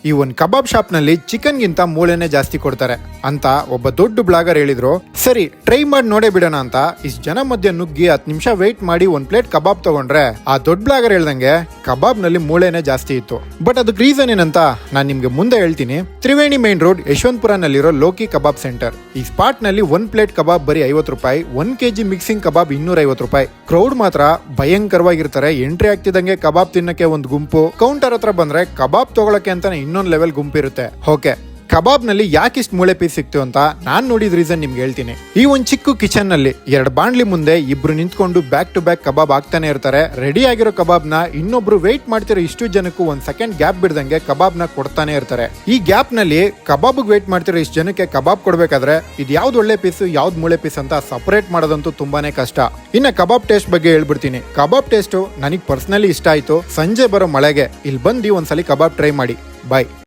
ಈ ಒಂದು ಕಬಾಬ್ ಶಾಪ್ ನಲ್ಲಿ ಚಿಕನ್ ಗಿಂತ ಮೂಳೆನೆ ಜಾಸ್ತಿ ಕೊಡ್ತಾರೆ ಅಂತ ಒಬ್ಬ ದೊಡ್ಡ ಬ್ಲಾಗರ್ ಹೇಳಿದ್ರು. ಸರಿ ಟ್ರೈ ಮಾಡಿ ನೋಡೇ ಬಿಡೋಣ ಅಂತ ಇಷ್ಟು ಜನ ಮಧ್ಯೆ ನುಗ್ಗಿ 10 ನಿಮಿಷ ವೇಟ್ ಮಾಡಿ ಒಂದ್ ಪ್ಲೇಟ್ ಕಬಾಬ್ ತಗೊಂಡ್ರೆ ಆ ದೊಡ್ಡ ಬ್ಲಾಗರ್ ಹೇಳ್ದಂಗೆ ಕಬಾಬ್ ನಲ್ಲಿ ಮೂಳೆನೆ ಜಾಸ್ತಿ ಇತ್ತು. ಬಟ್ ಅದಕ್ಕೆ ರೀಸನ್ ಏನಂತ ನಾನ್ ನಿಮ್ಗೆ ಮುಂದೆ ಹೇಳ್ತೀನಿ. ತ್ರಿವೇಣಿ ಮೈನ್ ರೋಡ್ ಯಶವಂತಪುರ ನಲ್ಲಿರೋ ಲೋಕಿ ಕಬಾಬ್ ಸೆಂಟರ್. ಈ ಸ್ಪಾಟ್ ನಲ್ಲಿ 1 ಪ್ಲೇಟ್ ಕಬಾಬ್ ಬರೀ 50 ರೂಪಾಯಿ, 1 kg ಮಿಕ್ಸಿಂಗ್ ಕಬಾಬ್ 250 ರೂಪಾಯಿ. ಕ್ರೌಡ್ ಮಾತ್ರ ಭಯಂಕರವಾಗಿರ್ತಾರೆ. ಎಂಟ್ರಿ ಆಗ್ತಿದಂಗೆ ಕಬಾಬ್ ತಿನ್ನಕ್ಕೆ ಒಂದು ಗುಂಪು, ಕೌಂಟರ್ ಹತ್ರ ಬಂದ್ರೆ ಕಬಾಬ್ ತಗೊಳಕ್ಕೆ ಅಂತಾನೆ ಇನ್ನೊಂದು ಲೆವೆಲ್ ಗುಂಪಿರುತ್ತೆ. ಓಕೆ, ಕಬಾಬ್ ನಲ್ಲಿ ಯಾಕಿಷ್ಟು ಮೂಳೆ ಪೀಸ್ ಸಿಕ್ತು ಅಂತ ನಾನ್ ನೋಡಿದ ರೀಸನ್ ನಿಮ್ಗೆ ಹೇಳ್ತೀನಿ. ಈ ಒಂದ್ ಚಿಕ್ಕ ಕಿಚನ್ ನಲ್ಲಿ 2 ಬಾಂಡ್ಲಿ ಮುಂದೆ ಇಬ್ರು ನಿಂತ್ಕೊಂಡು ಬ್ಯಾಕ್ ಟು ಬ್ಯಾಕ್ ಕಬಾಬ್ ಆಗ್ತಾನೆ ಇರ್ತಾರೆ. ರೆಡಿ ಆಗಿರೋ ಕಬಾಬ್ ನ ಇನ್ನೊಬ್ರು ವೇಟ್ ಮಾಡ್ತಿರೋ ಇಷ್ಟು ಜನಕ್ಕೂ 1 ಸೆಕೆಂಡ್ ಗ್ಯಾಪ್ ಬಿಡ್ದಂಗೆ ಕಬಾಬ್ ನ ಕೊಡ್ತಾನೆ ಇರ್ತಾರೆ. ಈ ಗ್ಯಾಪ್ ನಲ್ಲಿ ಕಬಾಬ್ ವೇಟ್ ಮಾಡ್ತಿರೋ ಇಷ್ಟು ಜನಕ್ಕೆ ಕಬಾಬ್ ಕೊಡ್ಬೇಕಾದ್ರೆ ಇದು ಯಾವ್ದು ಒಳ್ಳೆ ಪೀಸ್ ಯಾವ್ದು ಮೂಳೆ ಪೀಸ್ ಅಂತ ಸಪರೇಟ್ ಮಾಡೋದಂತೂ ತುಂಬಾನೇ ಕಷ್ಟ. ಇನ್ನ ಕಬಾಬ್ ಟೇಸ್ಟ್ ಬಗ್ಗೆ ಹೇಳ್ಬಿಡ್ತೀನಿ. ಕಬಾಬ್ ಟೇಸ್ಟ್ ನನಗೆ ಪರ್ಸನಲಿ ಇಷ್ಟ ಆಯ್ತು. ಸಂಜೆ ಬರೋ ಮಳೆಗೆ ಇಲ್ಲಿ ಬಂದು ಒಂದ್ಸಲಿ ಕಬಾಬ್ ಟ್ರೈ ಮಾಡಿ. ಬಾಯ್.